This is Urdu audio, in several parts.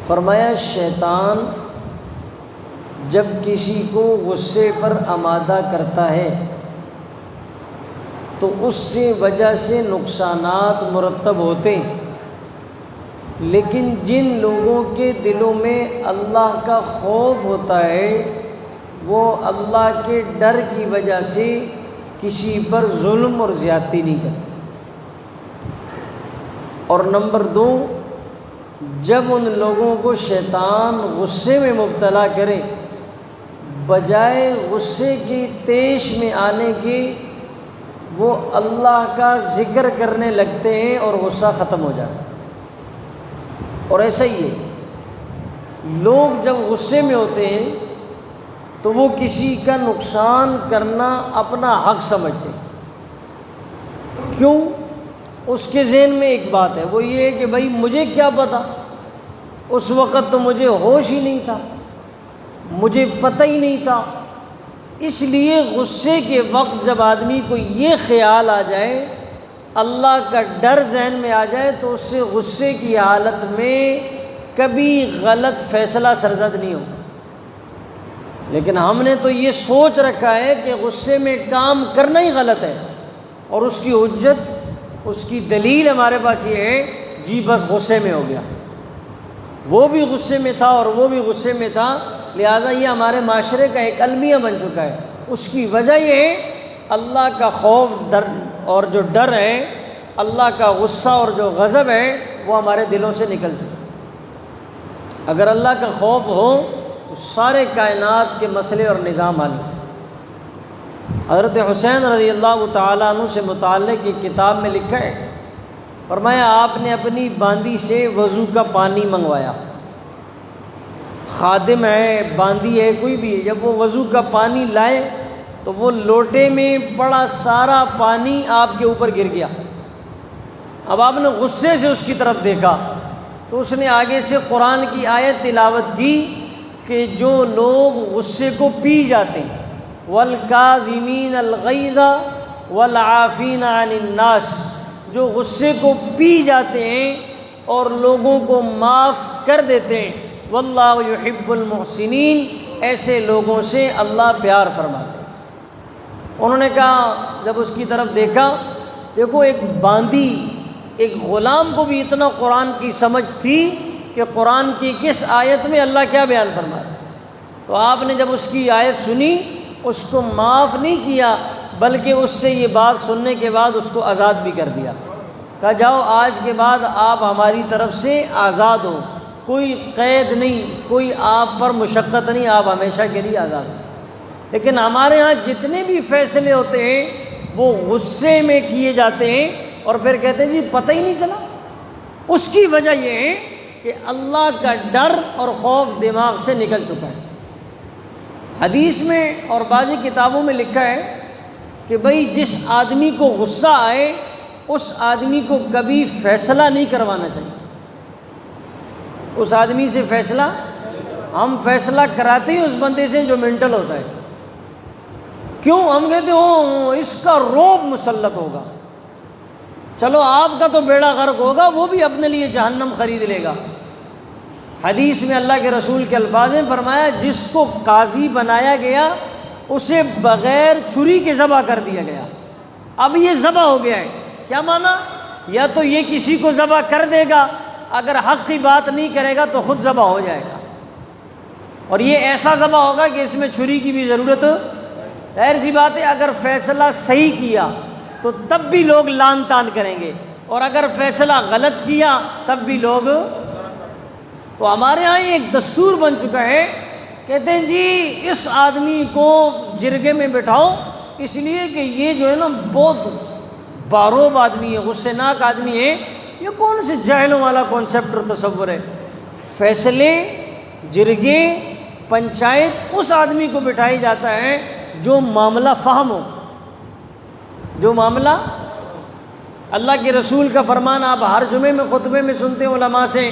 فرمایا شیطان جب کسی کو غصے پر آمادہ کرتا ہے تو اس سے وجہ سے نقصانات مرتب ہوتے ہیں، لیکن جن لوگوں کے دلوں میں اللہ کا خوف ہوتا ہے وہ اللہ کے ڈر کی وجہ سے کسی پر ظلم اور زیادتی نہیں کرتے۔ اور نمبر 2، جب ان لوگوں کو شیطان غصے میں مبتلا کرے، بجائے غصے کی طیش میں آنے کی وہ اللہ کا ذکر کرنے لگتے ہیں اور غصہ ختم ہو جاتا ہے۔ اور ایسا ہی ہے، لوگ جب غصے میں ہوتے ہیں تو وہ کسی کا نقصان کرنا اپنا حق سمجھتے ہیں۔ کیوں؟ اس کے ذہن میں ایک بات ہے، وہ یہ ہے کہ بھائی مجھے کیا پتہ، اس وقت تو مجھے ہوش ہی نہیں تھا، مجھے پتہ ہی نہیں تھا۔ اس لیے غصے کے وقت جب آدمی کو یہ خیال آ جائے، اللہ کا ڈر ذہن میں آ جائے، تو اس سے غصے کی حالت میں کبھی غلط فیصلہ سرزد نہیں ہو۔ لیکن ہم نے تو یہ سوچ رکھا ہے کہ غصے میں کام کرنا ہی غلط ہے، اور اس کی حجت، اس کی دلیل ہمارے پاس یہ ہے، جی بس غصے میں ہو گیا، وہ بھی غصے میں تھا اور وہ بھی غصے میں تھا، لہٰذا یہ ہمارے معاشرے کا ایک المیہ بن چکا ہے۔ اس کی وجہ یہ ہے اللہ کا خوف ڈر، اور جو ڈر ہے، اللہ کا غصہ اور جو غضب ہے وہ ہمارے دلوں سے نکل چکا۔ اگر اللہ کا خوف ہو تو سارے کائنات کے مسئلے اور نظام حل ہو۔ حضرت حسین رضی اللہ تعالیٰ عنہ سے متعلق ایک کتاب میں لکھا ہے، فرمایا آپ نے اپنی باندی سے وضو کا پانی منگوایا، خادم ہے، باندی ہے، کوئی بھی ہے، جب وہ وضو کا پانی لائے تو وہ لوٹے میں پڑا سارا پانی آپ کے اوپر گر گیا۔ اب آپ نے غصے سے اس کی طرف دیکھا تو اس نے آگے سے قرآن کی آیت تلاوت کی کہ جو لوگ غصے کو پی جاتے ہیں، والکاظمین الغیظ والعافین عن الناس، جو غصے کو پی جاتے ہیں اور لوگوں کو معاف کر دیتے ہیں، واللہ یحب المحسنین، ایسے لوگوں سے اللہ پیار فرماتے ہیں۔ انہوں نے کہا، جب اس کی طرف دیکھا، دیکھو ایک باندی، ایک غلام کو بھی اتنا قرآن کی سمجھ تھی کہ قرآن کی کس آیت میں اللہ کیا بیان فرما رہا ہے۔ تو آپ نے جب اس کی آیت سنی، اس کو معاف نہیں کیا بلکہ اس سے یہ بات سننے کے بعد اس کو آزاد بھی کر دیا، کہا جاؤ آج کے بعد آپ ہماری طرف سے آزاد ہو، کوئی قید نہیں، کوئی آپ پر مشقت نہیں، آپ ہمیشہ کے لیے آزاد ہو۔ لیکن ہمارے ہاں جتنے بھی فیصلے ہوتے ہیں وہ غصے میں کیے جاتے ہیں اور پھر کہتے ہیں جی پتہ ہی نہیں چلا۔ اس کی وجہ یہ ہے کہ اللہ کا ڈر اور خوف دماغ سے نکل چکا ہے۔ حدیث میں اور بعضی کتابوں میں لکھا ہے کہ بھئی جس آدمی کو غصہ آئے اس آدمی کو کبھی فیصلہ نہیں کروانا چاہیے۔ اس آدمی سے فیصلہ، ہم فیصلہ کراتے ہی اس بندے سے جو مینٹل ہوتا ہے۔ کیوں؟ ہم کہتے ہو اس کا روب مسلط ہوگا، چلو آپ کا تو بیڑا غرق ہوگا، وہ بھی اپنے لیے جہنم خرید لے گا۔ حدیث میں اللہ کے رسول کے الفاظ میں فرمایا، جس کو قاضی بنایا گیا اسے بغیر چھری کے ذبح کر دیا گیا۔ اب یہ ذبح ہو گیا ہے، کیا معنی؟ یا تو یہ کسی کو ذبح کر دے گا، اگر حق کی بات نہیں کرے گا تو خود ذبح ہو جائے گا، اور یہ ایسا ذبح ہوگا کہ اس میں چھری کی بھی ضرورت۔ ظاہر سی بات ہے اگر فیصلہ صحیح کیا تو تب بھی لوگ لان تان کریں گے، اور اگر فیصلہ غلط کیا تب بھی لوگ۔ تو ہمارے ہاں ایک دستور بن چکا ہے، کہتے ہیں جی اس آدمی کو جرگے میں بٹھاؤ، اس لیے کہ یہ جو ہے نا بہت باروب آدمی ہے، غصے ناک آدمی ہے۔ یہ کون سے جاہلوں والا کانسیپٹ اور تصور ہے؟ فیصلے، جرگے، پنچایت اس آدمی کو بٹھائی جاتا ہے جو معاملہ فہم ہو، جو معاملہ۔ اللہ کے رسول کا فرمان آپ ہر جمعے میں خطبے میں سنتے ہیں علماء سے،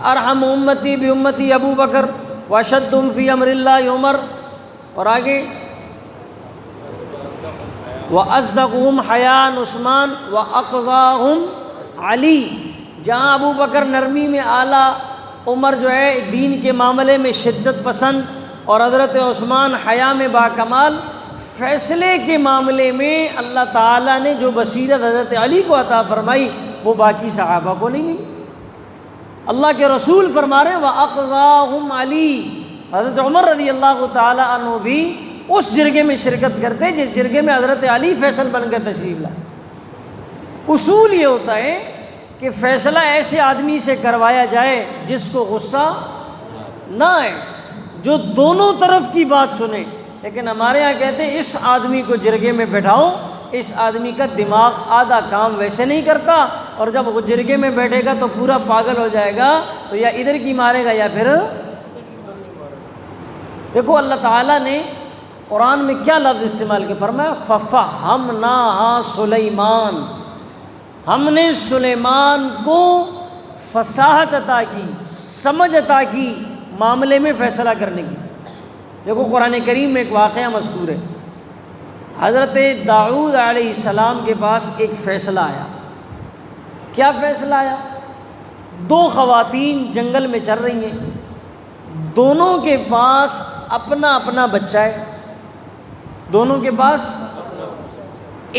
ارحم امتی بامتی ابو بکر واشدہم فی امر اللہ عمر، اور آگے واصدقہم حیاء عثمان واقضاہم علی۔ جہاں ابو بکر نرمی میں اعلیٰ عمر جو ہے دین کے معاملے میں شدت پسند، اور حضرت عثمان حیا میں باکمال۔ فیصلے کے معاملے میں اللہ تعالیٰ نے جو بصیرت حضرت علی کو عطا فرمائی وہ باقی صحابہ کو نہیں ملی۔ اللہ کے رسول فرما رہے ہیں وَأَقْضَاهُمْ عَلِي، حضرت عمر رضی اللہ تعالیٰ عنہ بھی اس جرگے میں شرکت کرتے جس جرگے میں حضرت علی فیصل بن کر تشریف لائے۔ اصول یہ ہوتا ہے کہ فیصلہ ایسے آدمی سے کروایا جائے جس کو غصہ نہ آئے، جو دونوں طرف کی بات سنے۔ لیکن ہمارے ہاں کہتے ہیں اس آدمی کو جرگے میں بٹھاؤ، اس آدمی کا دماغ آدھا کام ویسے نہیں کرتا، اور جب وہ جرگے میں بیٹھے گا تو پورا پاگل ہو جائے گا، تو یا ادھر کی مارے گا یا پھر۔ دیکھو اللہ تعالیٰ نے قرآن میں کیا لفظ استعمال کیا، فرمایا فَفَهَّمْنَاهَا سُلَيْمَانَ، ہم نے سلیمان کو فصاحت عطا کی، سمجھ عطا کی معاملے میں فیصلہ کرنے کی۔ دیکھو قرآن کریم میں ایک واقعہ مذکور ہے، حضرت داؤد علیہ السلام کے پاس ایک فیصلہ آیا۔ کیا فیصلہ آیا؟ دو خواتین جنگل میں چل رہی ہیں، دونوں کے پاس اپنا اپنا بچہ ہے، دونوں کے پاس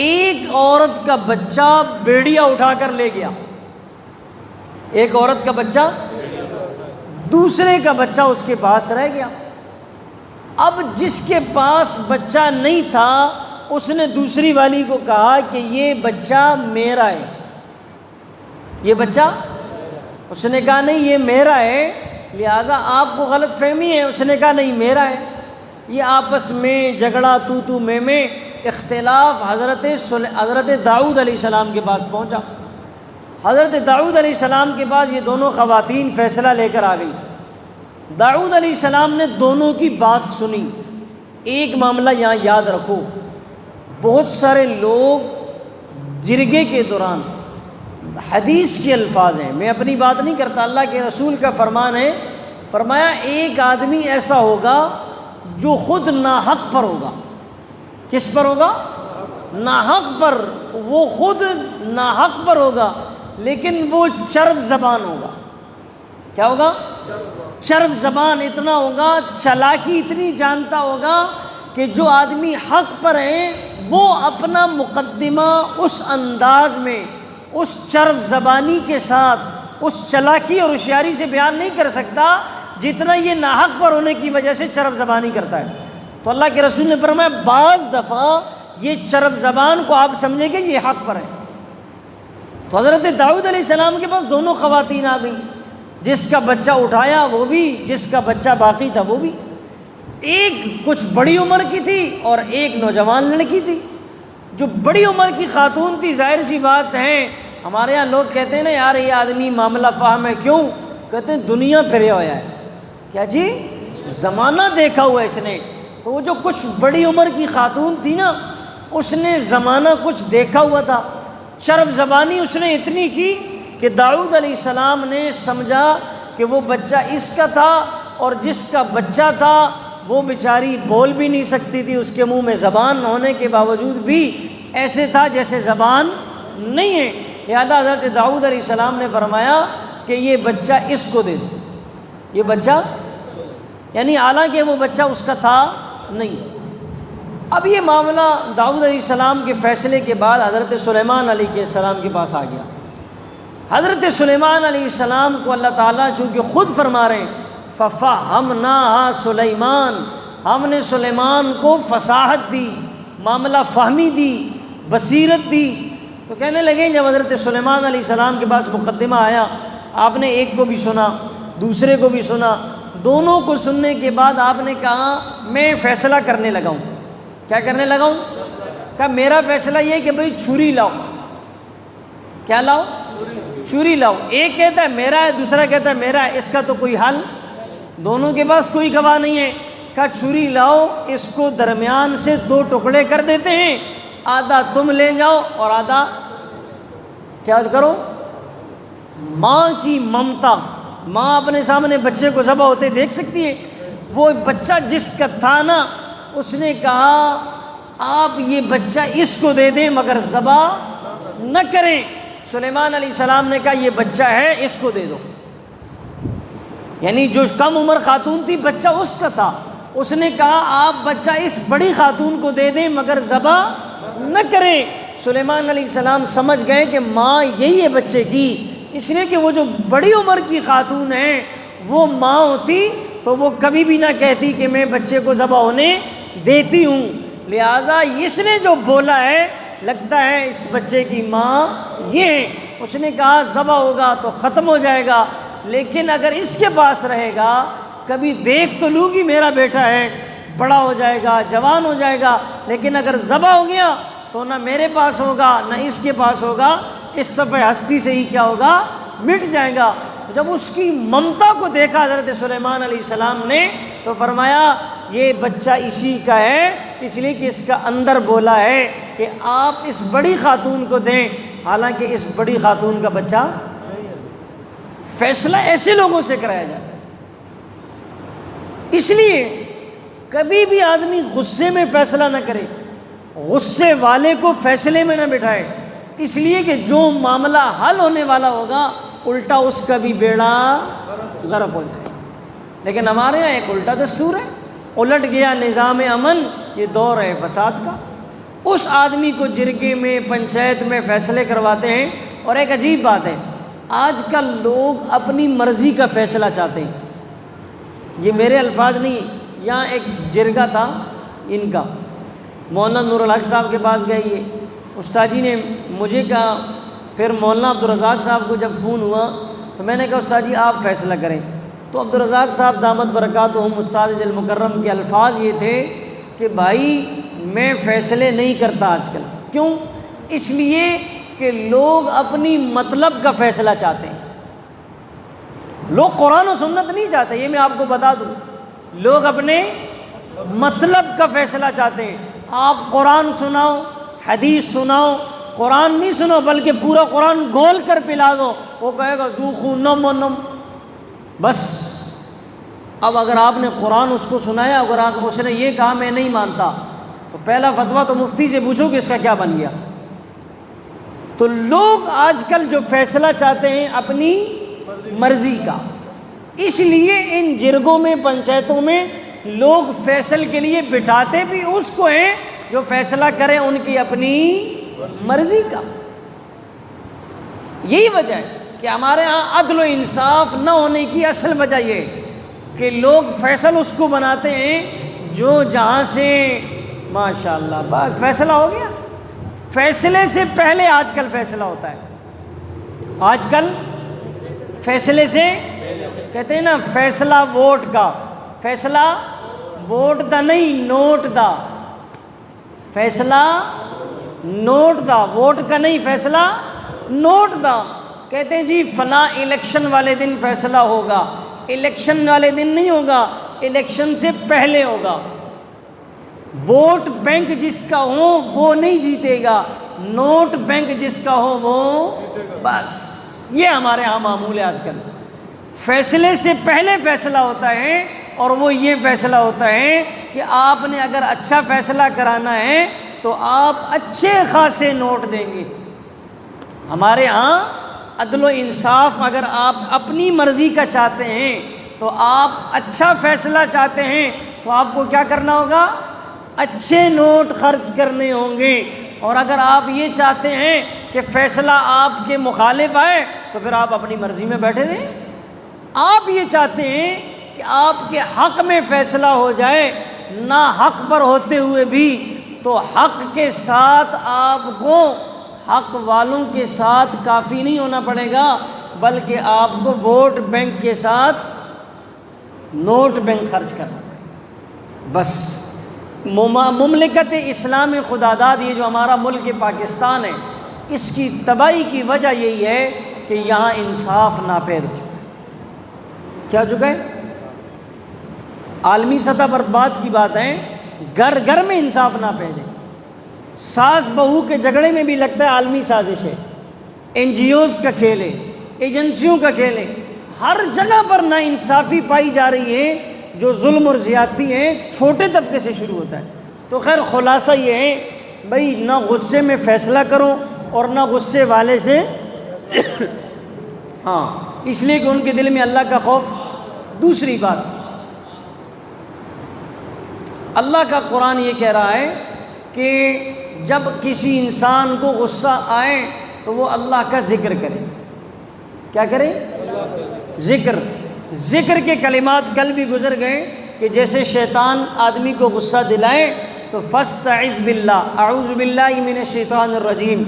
ایک عورت کا بچہ بیڑیا اٹھا کر لے گیا، ایک عورت کا بچہ، دوسرے کا بچہ اس کے پاس رہ گیا۔ اب جس کے پاس بچہ نہیں تھا اس نے دوسری والی کو کہا کہ یہ بچہ میرا ہے، یہ بچہ، اس نے کہا نہیں یہ میرا ہے، لہٰذا آپ کو غلط فہمی ہے۔ اس نے کہا نہیں میرا ہے۔ یہ آپس میں جھگڑا تو میں اختلاف حضرت داؤد علیہ السلام کے پاس پہنچا۔ حضرت داؤد علیہ السلام کے پاس یہ دونوں خواتین فیصلہ لے کر آ گئی۔ داؤد علیہ السلام نے دونوں کی بات سنی۔ ایک معاملہ یہاں یاد رکھو، بہت سارے لوگ جرگے کے دوران، حدیث کے الفاظ ہیں، میں اپنی بات نہیں کرتا، اللہ کے رسول کا فرمان ہے، فرمایا ایک آدمی ایسا ہوگا جو خود ناحق پر ہوگا۔ کس پر ہوگا؟ ناحق پر، وہ خود ناحق پر ہوگا لیکن وہ چرب زبان ہوگا۔ کیا ہوگا؟ چرب زبان اتنا ہوگا، چالاکی اتنی جانتا ہوگا کہ جو آدمی حق پر ہے وہ اپنا مقدمہ اس انداز میں، اس چرب زبانی کے ساتھ، اس چالاکی اور ہوشیاری سے بیان نہیں کر سکتا جتنا یہ ناحق پر ہونے کی وجہ سے چرب زبانی کرتا ہے۔ تو اللہ کے رسول نے فرمایا بعض دفعہ یہ چرب زبان کو آپ سمجھیں گے یہ حق پر ہے۔ تو حضرت داؤد علیہ السلام کے پاس دونوں خواتین آ گئیں، جس کا بچہ اٹھایا وہ بھی، جس کا بچہ باقی تھا وہ بھی۔ ایک کچھ بڑی عمر کی تھی اور ایک نوجوان لڑکی تھی۔ جو بڑی عمر کی خاتون تھی، ظاہر سی بات ہے، ہمارے یہاں لوگ کہتے ہیں نا یار یہ آدمی معاملہ فاہم ہے، کیوں؟ کہتے ہیں دنیا پھریا ہوا ہے۔ کیا جی؟ زمانہ دیکھا ہوا ہے اس نے۔ تو وہ جو کچھ بڑی عمر کی خاتون تھی نا، اس نے زمانہ کچھ دیکھا ہوا تھا، چرب زبانی اس نے اتنی کی کہ داؤد علیہ السلام نے سمجھا کہ وہ بچہ اس کا تھا، اور جس کا بچہ تھا وہ بیچاری بول بھی نہیں سکتی تھی، اس کے منہ میں زبان ہونے کے باوجود بھی ایسے تھا جیسے زبان نہیں ہے۔ لہٰذا حضرت داؤد علیہ السلام نے فرمایا کہ یہ بچہ اس کو دے دو، یہ بچہ، یعنی حالانکہ وہ بچہ اس کا تھا نہیں۔ اب یہ معاملہ داؤد علیہ السلام کے فیصلے کے بعد حضرت سلیمان علیہ السلام کے پاس آ گیا۔ حضرت سلیمان علیہ السلام کو اللہ تعالیٰ چونکہ خود فرما رہے ہیں فَفَهَّمْنَاهَا سلیمان، ہم نے سلیمان کو فصاحت دی، معاملہ فہمی دی، بصیرت دی۔ تو کہنے لگے جب حضرت سلیمان علیہ السلام کے پاس مقدمہ آیا، آپ نے ایک کو بھی سنا، دوسرے کو بھی سنا، دونوں کو سننے کے بعد آپ نے کہا میں فیصلہ کرنے لگا ہوں۔ کیا کرنے لگا ہوں؟ کہا میرا فیصلہ یہ کہ بھئی چھری لاؤ۔ کیا لاؤ؟ چھری لاؤ۔ ایک کہتا ہے میرا ہے، دوسرا کہتا ہے میرا ہے، اس کا تو کوئی حل، دونوں کے پاس کوئی گواہ نہیں ہے۔ کہا چھری لاؤ، اس کو درمیان سے دو ٹکڑے کر دیتے ہیں، آدھا تم لے جاؤ اور آدھا کیا کرو؟ ماں کی ممتا، ماں اپنے سامنے بچے کو ذبح ہوتے دیکھ سکتی ہے، وہ بچہ جس کا تھا نا، اس نے کہا آپ یہ بچہ اس کو دے دیں مگر ذبح نہ کریں۔ سلیمان علیہ السلام نے کہا یہ بچہ ہے، اس کو دے دو۔ یعنی جو کم عمر خاتون تھی بچہ اس کا تھا، اس نے کہا آپ بچہ اس بڑی خاتون کو دے دیں مگر ذبح نہ کریں۔ سلیمان علیہ السلام سمجھ گئے کہ ماں یہی ہے بچے کی، اس لیے کہ وہ جو بڑی عمر کی خاتون ہیں وہ ماں ہوتی تو وہ کبھی بھی نہ کہتی کہ میں بچے کو ذبح ہونے دیتی ہوں، لہٰذا اس نے جو بولا ہے لگتا ہے اس بچے کی ماں یہ ہے۔ اس نے کہا ذبح ہوگا تو ختم ہو جائے گا، لیکن اگر اس کے پاس رہے گا کبھی دیکھ تو لوں گی میرا بیٹا ہے، بڑا ہو جائے گا جوان ہو جائے گا، لیکن اگر ذبح ہو گیا تو نہ میرے پاس ہوگا نہ اس کے پاس ہوگا، اس صفحہ ہستی سے ہی کیا ہوگا، مٹ جائے گا۔ جب اس کی ممتا کو دیکھا حضرت سلیمان علیہ السلام نے تو فرمایا یہ بچہ اسی کا ہے، اس لیے کہ اس کا اندر بولا ہے کہ آپ اس بڑی خاتون کو دیں، حالانکہ اس بڑی خاتون کا بچہ۔ فیصلہ ایسے لوگوں سے کرایا جاتا ہے، اس لیے کبھی بھی آدمی غصے میں فیصلہ نہ کرے، غصے والے کو فیصلے میں نہ بٹھائے، اس لیے کہ جو معاملہ حل ہونے والا ہوگا الٹا اس کا بھی بیڑا غرق ہو جائے گا۔ لیکن ہمارے یہاں ایک الٹا دستور ہے، الٹ گیا نظام امن، یہ دور ہے فساد کا۔ اس آدمی کو جرگے میں پنچایت میں فیصلے کرواتے ہیں، اور ایک عجیب بات ہے آج کل لوگ اپنی مرضی کا فیصلہ چاہتے ہیں، یہ میرے الفاظ نہیں، یہاں ایک جرگہ تھا ان کا، مولانا نور الحق صاحب کے پاس گئے، یہ استاد جی نے مجھے کہا، پھر مولانا عبدالرزاق صاحب کو جب فون ہوا تو میں نے کہا استاد جی آپ فیصلہ کریں، تو عبدالرزاق صاحب دامت برکاتہم استاد جل مکرم کے الفاظ یہ تھے کہ بھائی میں فیصلے نہیں کرتا آج کل، کیوں؟ اس لیے کہ لوگ اپنی مطلب کا فیصلہ چاہتے ہیں، لوگ قرآن و سنت نہیں چاہتے، یہ میں آپ کو بتا دوں، لوگ اپنے مطلب کا فیصلہ چاہتے ہیں۔ آپ قرآن سناؤ، حدیث سناؤ، قرآن نہیں سنو بلکہ پورا قرآن گول کر پلا دو، وہ کہے گا ذوقوا نم و نم، بس۔ اب اگر آپ نے قرآن اس کو سنایا، اگر اس نے یہ کہا میں نہیں مانتا، تو پہلا فتویٰ تو مفتی سے پوچھو کہ اس کا کیا بن گیا۔ تو لوگ آج کل جو فیصلہ چاہتے ہیں اپنی مرضی کا، اس لیے ان جرگوں میں پنچایتوں میں لوگ فیصل کے لیے بٹھاتے بھی اس کو ہیں جو فیصلہ کریں ان کی اپنی مرضی کا۔ یہی وجہ ہے کہ ہمارے ہاں عدل و انصاف نہ ہونے کی اصل وجہ یہ ہے کہ لوگ فیصل اس کو بناتے ہیں جو جہاں سے ماشاءاللہ بس فیصلہ ہو گیا، فیصلے سے پہلے آج کل فیصلہ ہوتا ہے، آج کل فیصلے سے کہتے ہیں نا فیصلہ ووٹ کا، فیصلہ ووٹ دا نہیں نوٹ دا، فیصلہ نوٹ دا، ووٹ کا نہیں فیصلہ نوٹ دا۔ کہتے ہیں جی فلاں الیکشن والے دن فیصلہ ہوگا، الیکشن والے دن نہیں ہوگا، الیکشن سے پہلے ہوگا۔ ووٹ بینک جس کا ہو وہ نہیں جیتے گا، نوٹ بینک جس کا ہو وہ بس۔ یہ ہمارے ہاں معمول ہے آج کل، فیصلے سے پہلے فیصلہ ہوتا ہے، اور وہ یہ فیصلہ ہوتا ہے کہ آپ نے اگر اچھا فیصلہ کرانا ہے تو آپ اچھے خاصے نوٹ دیں گے۔ ہمارے ہاں عدل و انصاف اگر آپ اپنی مرضی کا چاہتے ہیں تو آپ اچھا فیصلہ چاہتے ہیں تو آپ کو کیا کرنا ہوگا، اچھے نوٹ خرچ کرنے ہوں گے۔ اور اگر آپ یہ چاہتے ہیں کہ فیصلہ آپ کے مخالف آئے تو پھر آپ اپنی مرضی میں بیٹھے رہیں۔ آپ یہ چاہتے ہیں کہ آپ کے حق میں فیصلہ ہو جائے، نہ حق پر ہوتے ہوئے بھی، تو حق کے ساتھ آپ کو حق والوں کے ساتھ کافی نہیں ہونا پڑے گا، بلکہ آپ کو ووٹ بینک کے ساتھ نوٹ بینک خرچ کرنا پڑے گا۔ بس مملکت اسلام خداداد، یہ جو ہمارا ملک پاکستان ہے، اس کی تباہی کی وجہ یہی ہے کہ یہاں انصاف ناپید ہو چکا ہے۔ کیا ہو چکا ہے؟ عالمی سطح پر بات کی بات ہے، گھر گھر میں انصاف ناپید ہے۔ ساس بہو کے جھگڑے میں بھی لگتا ہے عالمی سازش ہے، این جی اوز کا کھیل ہے، ایجنسیوں کا کھیل ہے، ہر جگہ پر نا انصافی پائی جا رہی ہے۔ جو ظلم اور زیادتی ہیں چھوٹے طبقے سے شروع ہوتا ہے۔ تو خیر خلاصہ یہ ہے بھائی، نہ غصے میں فیصلہ کرو اور نہ غصے والے سے ہاں، اس لیے کہ ان کے دل میں اللہ کا خوف دوسری بات، اللہ کا قرآن یہ کہہ رہا ہے کہ جب کسی انسان کو غصہ آئے تو وہ اللہ کا ذکر کرے. کیا کرے؟ ذکر کے کلمات کل بھی گزر گئے کہ جیسے شیطان آدمی کو غصہ دلائے تو فاستعذ باللہ، اعوذ باللہ من الشیطان الرجیم.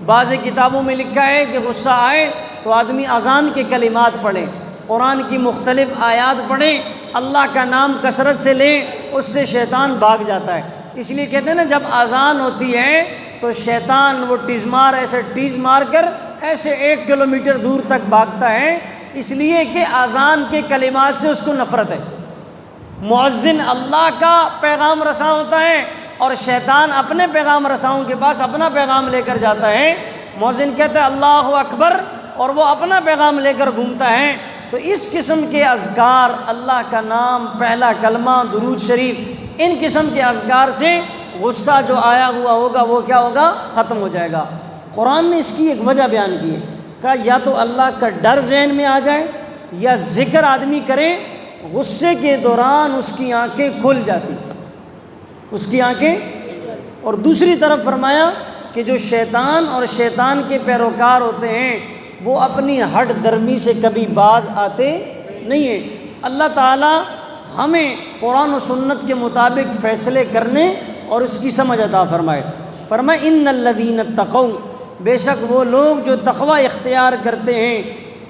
بعض کتابوں میں لکھا ہے کہ غصہ آئے تو آدمی اذان کے کلمات پڑھے، قرآن کی مختلف آیات پڑھیں، اللہ کا نام کثرت سے لیں، اس سے شیطان بھاگ جاتا ہے. اس لیے کہتے ہیں نا جب اذان ہوتی ہے تو شیطان وہ ٹیز مار کر ایسے 1 کلومیٹر دور تک بھاگتا ہے، اس لیے کہ اذان کے کلمات سے اس کو نفرت ہے. مؤذن اللہ کا پیغام رساں ہوتا ہے اور شیطان اپنے پیغام رساؤں کے پاس اپنا پیغام لے کر جاتا ہے. مؤذن کہتا ہے اللہ اکبر اور وہ اپنا پیغام لے کر گھومتا ہے. تو اس قسم کے اذکار، اللہ کا نام، پہلا کلمہ، درود شریف، ان قسم کے اذکار سے غصہ جو آیا ہوا ہوگا وہ کیا ہوگا؟ ختم ہو جائے گا. قرآن نے اس کی ایک وجہ بیان کی ہے، کہا یا تو اللہ کا ڈر ذہن میں آ جائے یا ذکر آدمی کرے، غصے کے دوران اس کی آنکھیں کھل جاتی، اس کی آنکھیں. اور دوسری طرف فرمایا کہ جو شیطان اور شیطان کے پیروکار ہوتے ہیں وہ اپنی ہٹ درمی سے کبھی باز آتے نہیں ہیں. اللہ تعالی ہمیں قرآن و سنت کے مطابق فیصلے کرنے اور اس کی سمجھ عطا فرمائے. فرمائے ان الذین اتقوا، بے شک وہ لوگ جو تقوی اختیار کرتے ہیں،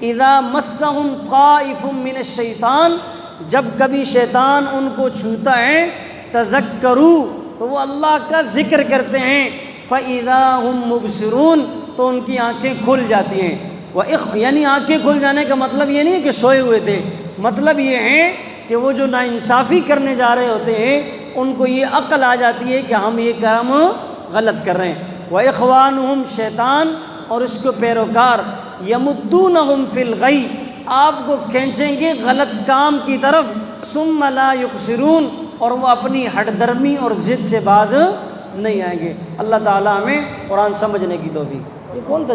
اذا مسہم طائف من الشیطان، جب کبھی شیطان ان کو چھوتا ہے، تذکروا، تو وہ اللہ کا ذکر کرتے ہیں، فاذا هم مبصرون، تو ان کی آنکھیں کھل جاتی ہیں. یعنی آنکھیں کھل جانے کا مطلب یہ نہیں کہ سوئے ہوئے تھے، مطلب یہ ہے کہ وہ جو ناانصافی کرنے جا رہے ہوتے ہیں ان کو یہ عقل آ جاتی ہے کہ ہم یہ کام غلط کر رہے ہیں. وَإِخْوَانُهُمْ، شیطان اور اس کے پیروکار، يَمُدُّونَهُمْ فِي الْغَيِّ، آپ کو کھینچیں گے غلط کام کی طرف، ثُمَّ لَا يُقْصِرُونَ، اور وہ اپنی ہٹ درمی اور ضد سے باز نہیں آئیں گے. اللہ تعالیٰ ہمیں قرآن سمجھنے کی توفیق. یہ کون سا